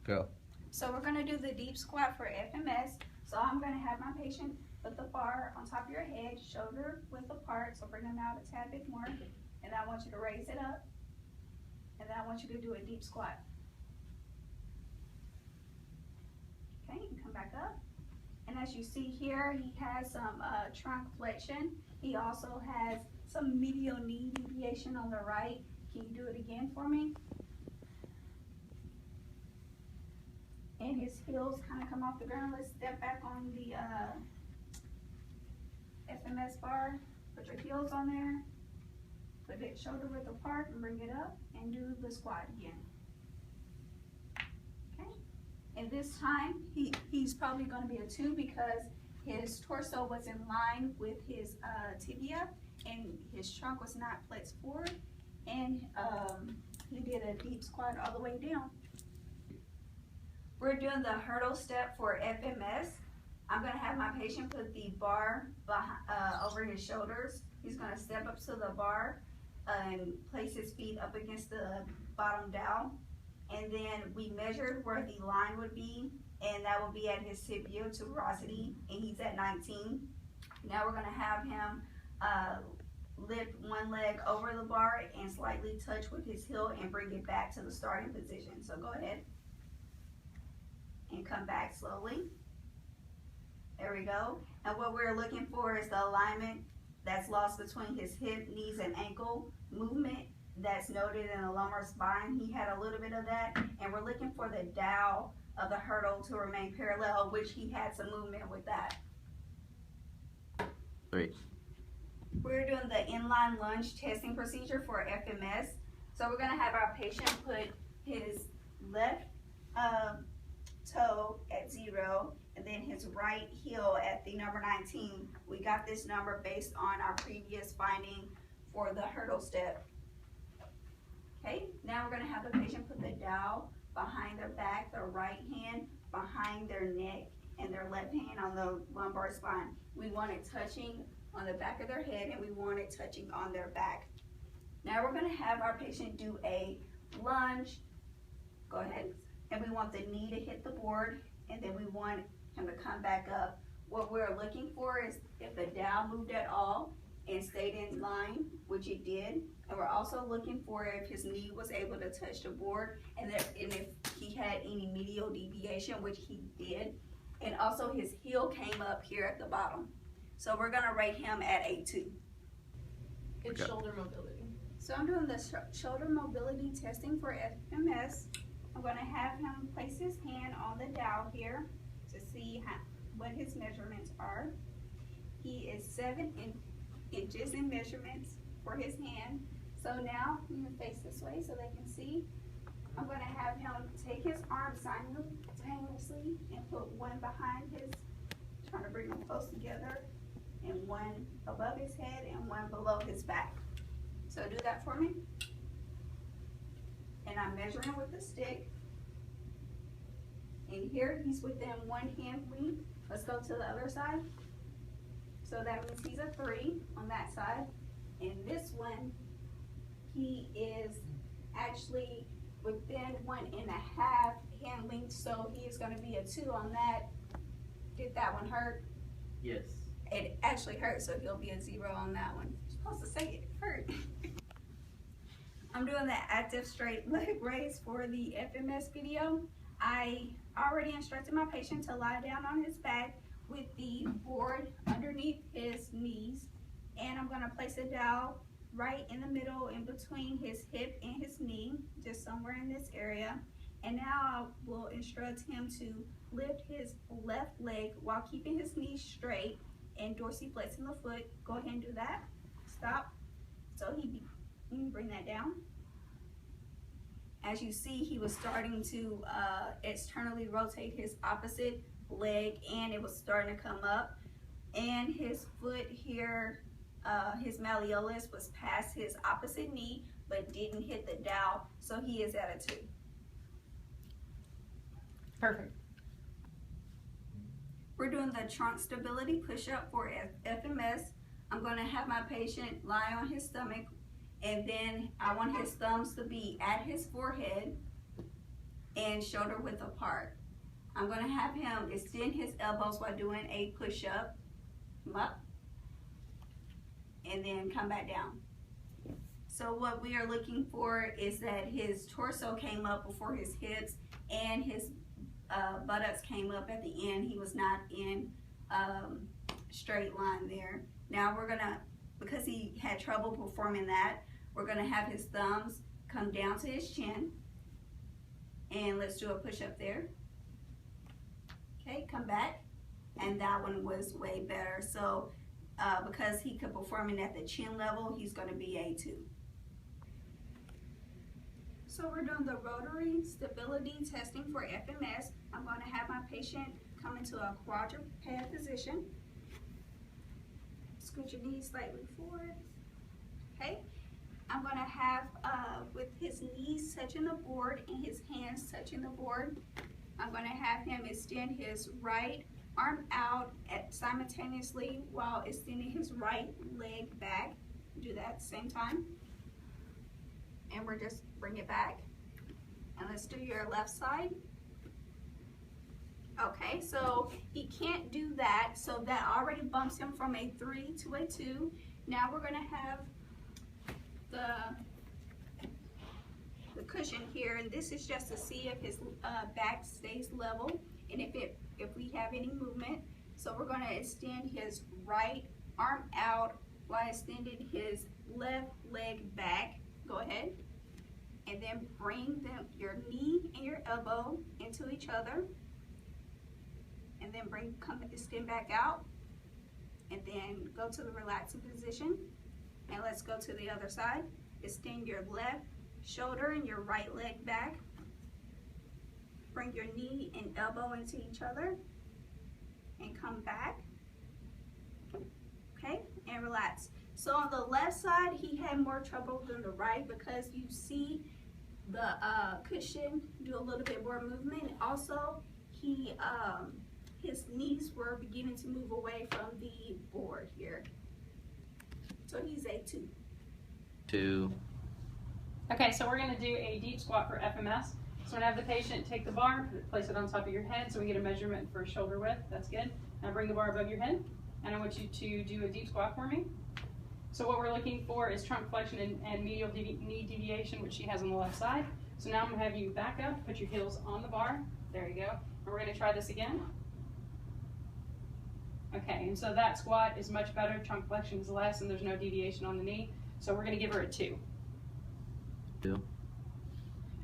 Go. So we're gonna do the deep squat for FMS. So I'm gonna have my patient put the bar on top of your head, shoulder width apart, so bring them out a tad bit more. And I want you to raise it up. And then I want you to do a deep squat. Okay, you come back up. And as you see here, he has some trunk flexion. He also has some medial knee deviation on the right. Can you do it again for me? And his heels kind of come off the ground. Let's step back on the FMS bar. Put your heels on there. Put it shoulder width apart and bring it up and do the squat again. Okay. And this time, he's probably going to be a 2 because his torso was in line with his tibia and his trunk was not flexed forward. And he did a deep squat all the way down. We're doing the hurdle step for FMS. I'm going to have my patient put the bar over his shoulders. He's going to step up to the bar and place his feet up against the bottom dowel. And then we measured where the line would be, and that will be at his tibial tuberosity, and he's at 19. Now we're going to have him lift one leg over the bar and slightly touch with his heel and bring it back to the starting position. So go ahead and come back slowly. There we go. And what we're looking for is the alignment that's lost between his hip, knees, and ankle movement that's noted in the lumbar spine. He had a little bit of that, and we're looking for the dowel of the hurdle to remain parallel, which he had some movement with that. 3. We're doing the inline lunge testing procedure for FMS. So we're going to have our patient put his left toe at 0 and then his right heel at the number 19. We got this number based on our previous finding for the hurdle step. Okay, now we're going to have the patient put the dowel behind their back, their right hand behind their neck, and their left hand on the lumbar spine. We want it touching on the back of their head, and we want it touching on their back. Now we're going to have our patient do a lunge. Go ahead. And we want the knee to hit the board, and then we want him to come back up. What we're looking for is if the dowel moved at all and stayed in line, which it did. And we're also looking for if his knee was able to touch the board and if he had any medial deviation, which he did. And also his heel came up here at the bottom. So we're gonna rate him at a 2. It's shoulder mobility. So I'm doing the shoulder mobility testing for FMS. I'm gonna have him place his hand on the dowel here to see what his measurements are. He is 7 inches in measurements for his hand. So now, I'm gonna face this way so they can see. I'm gonna have him take his arms simultaneously and put one behind his, trying to bring them close together, and one above his head and one below his back. So do that for me. And I'm measuring with the stick. And here he's within 1 hand length. Let's go to the other side. So that means he's a 3 on that side. And this one, he is actually within 1.5 hand length, so he is going to be a 2 on that. Did that one hurt? Yes. It actually hurt, so he'll be a 0 on that one. You're supposed to say it hurt. I'm doing the active straight leg raise for the FMS video. I already instructed my patient to lie down on his back with the board underneath his knees, and I'm going to place a dowel right in the middle in between his hip and his knee, just somewhere in this area. And now I will instruct him to lift his left leg while keeping his knees straight and dorsiflexing the foot. Go ahead and do that. Stop. So you can bring that down. As you see, he was starting to externally rotate his opposite leg, and it was starting to come up. And his foot here, his malleolus was past his opposite knee, but didn't hit the dowel, so he is at a 2. Perfect. We're doing the trunk stability push-up for FMS. I'm going to have my patient lie on his stomach, and then I want his thumbs to be at his forehead. and shoulder width apart. I'm going to have him extend his elbows while doing a push-up. Come up. And then come back down. So what we are looking for is that his torso came up before his hips and his buttocks came up at the end. He was not in straight line there. Now we're gonna, because he had trouble performing that, we're gonna have his thumbs come down to his chin. And let's do a push-up there. Okay, come back. And that one was way better. So because he could perform it at the chin level, he's going to be A2. So we're doing the rotary stability testing for FMS. I'm going to have my patient come into a quadruped position. Scoot your knees slightly forward. Okay. I'm going to have, with his knees touching the board and his hands touching the board, I'm going to have him extend his right arm out simultaneously while extending his right leg back. Do that at the same time. And we're just bring it back. And let's do your left side. Okay, so he can't do that, so that already bumps him from a 3 to a 2. Now we're going to have the cushion here, and this is just to see if his back stays level and if we have any movement. So we're going to extend his right arm out while extending his left leg back. Go ahead. And then bring your knee and your elbow into each other. And then extend back out. And then go to the relaxing position. And let's go to the other side. Extend your left shoulder and your right leg back. Bring your knee and elbow into each other and come back. Okay, and relax. So on the left side, he had more trouble than the right because you see the cushion do a little bit more movement. Also, his knees were beginning to move away from the board here. So he's a 2. 2. Okay, so we're going to do a deep squat for FMS. So I'm going to have the patient take the bar, place it on top of your head so we get a measurement for shoulder width. That's good. Now bring the bar above your head, and I want you to do a deep squat for me. So what we're looking for is trunk flexion and medial knee deviation, which she has on the left side. So now I'm going to have you back up, put your heels on the bar. There you go. And we're going to try this again. Okay, and so that squat is much better. Trunk flexion is less, and there's no deviation on the knee. So we're going to give her a 2. 2.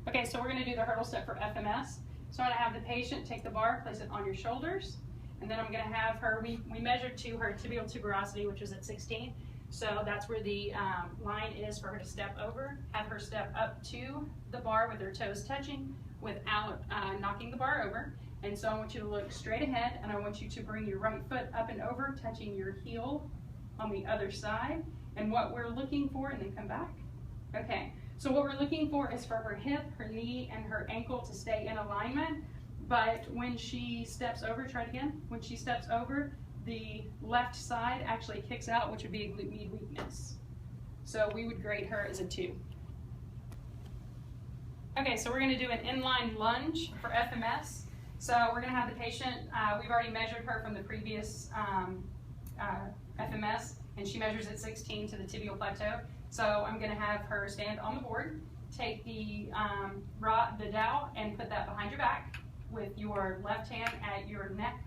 Okay, so we're going to do the hurdle step for FMS. So I'm going to have the patient take the bar, place it on your shoulders, and then I'm going to have her, we measured to her tibial tuberosity, which is at 16. So that's where the line is for her to step over. Have her step up to the bar with her toes touching without knocking the bar over. And so I want you to look straight ahead, and I want you to bring your right foot up and over, touching your heel on the other side. And what we're looking for, and then come back. Okay, so what we're looking for is for her hip, her knee, and her ankle to stay in alignment. But when she steps over, try it again. When she steps over, the left side actually kicks out, which would be a glute med weakness. So we would grade her as a 2. Okay, so we're going to do an inline lunge for FMS. So we're going to have the patient, we've already measured her from the previous FMS, and she measures at 16 to the tibial plateau. So I'm going to have her stand on the board, take the dowel and put that behind your back with your left hand at your neck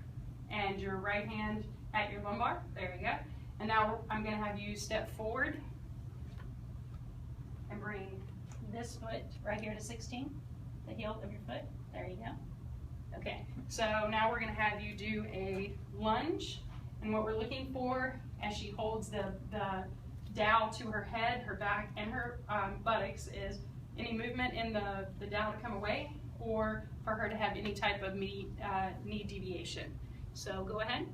and your right hand at your lumbar. There you go. And now I'm going to have you step forward and bring this foot right here to 16, the heel of your foot. There you go. Okay, so now we're going to have you do a lunge, and what we're looking for as she holds the dowel to her head, her back, and her buttocks is any movement in the dowel to come away, or for her to have any type of knee deviation. So go ahead,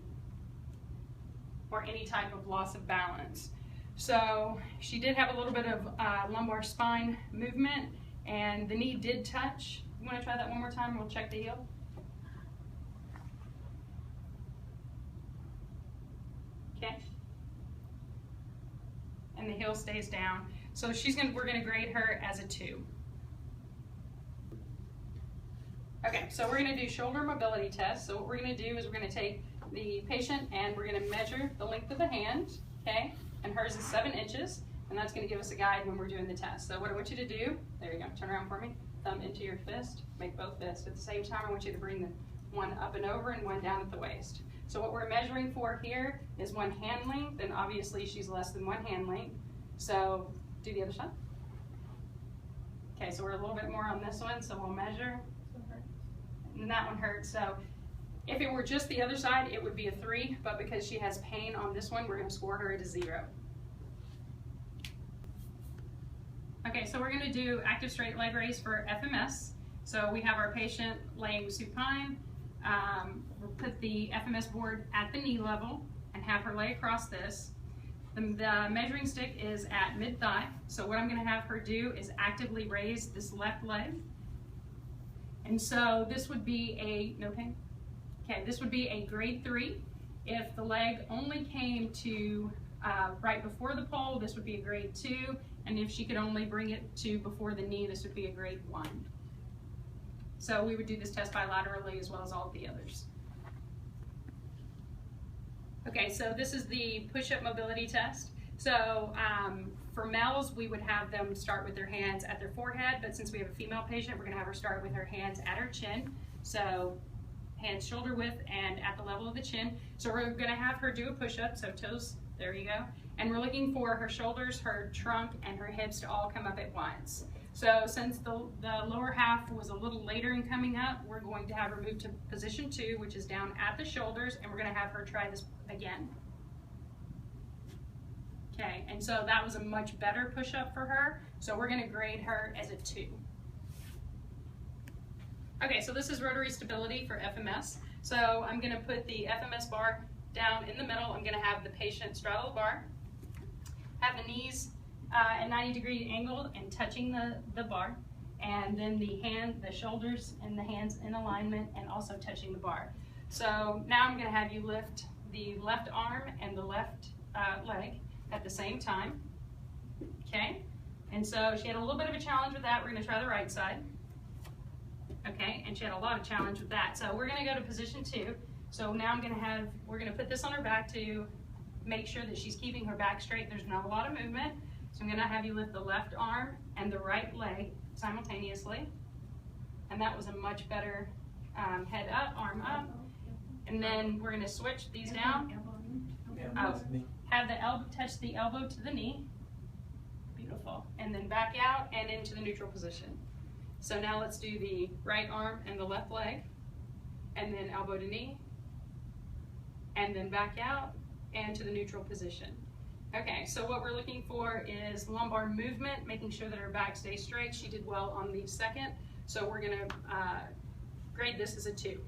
or any type of loss of balance. So she did have a little bit of lumbar spine movement, and the knee did touch. You want to try that one more time? We'll check the heel. Okay. And the heel stays down. So we're going to grade her as a 2. Okay, so we're gonna do shoulder mobility test. So what we're gonna do is we're gonna take the patient and we're gonna measure the length of the hand, okay? And hers is 7 inches, and that's gonna give us a guide when we're doing the test. So what I want you to do, there you go, turn around for me, thumb into your fist, make both fists. At the same time, I want you to bring the one up and over and one down at the waist. So what we're measuring for here is 1 hand length, and obviously she's less than 1 hand length. So do the other side. Okay, so we're a little bit more on this one, so we'll measure. And that one hurts. So if it were just the other side, it would be a 3, but because she has pain on this one, we're gonna score her at a 0. Okay, so we're gonna do active straight leg raise for FMS. So we have our patient laying supine. We'll put the FMS board at the knee level and have her lay across this. The measuring stick is at mid-thigh. So what I'm gonna have her do is actively raise this left leg. And so this would be a, no pain? Okay, this would be a grade 3. If the leg only came to right before the pole, this would be a grade 2. And if she could only bring it to before the knee, this would be a grade 1. So we would do this test bilaterally as well as all of the others. Okay, so this is the push-up mobility test. So for males, we would have them start with their hands at their forehead, but since we have a female patient, we're gonna have her start with her hands at her chin. So hands shoulder width and at the level of the chin. So we're gonna have her do a push-up, so toes, there you go. And we're looking for her shoulders, her trunk, and her hips to all come up at once. So since the lower half was a little later in coming up, we're going to have her move to position 2, which is down at the shoulders, and we're gonna have her try this again. Okay, and so that was a much better push-up for her, so we're gonna grade her as a 2. Okay, so this is rotary stability for FMS. So I'm gonna put the FMS bar down in the middle. I'm gonna have the patient straddle the bar, have the knees at 90-degree angle and touching the bar, and then the shoulders and the hands in alignment and also touching the bar. So now I'm gonna have you lift the left arm and the left leg at the same time, okay? And so she had a little bit of a challenge with that. We're gonna try the right side, okay? And she had a lot of challenge with that. So we're gonna go to position 2. So now we're gonna put this on her back to make sure that she's keeping her back straight. There's not a lot of movement. So I'm gonna have you lift the left arm and the right leg simultaneously. And that was a much better head up, arm up. And then we're gonna switch these down. Oh, have the elbow touch the elbow to the knee. Beautiful. And then back out and into the neutral position. So now let's do the right arm and the left leg. And then elbow to knee. And then back out and to the neutral position. Okay, so what we're looking for is lumbar movement, making sure that her back stays straight. She did well on the second, so we're gonna grade this as a 2.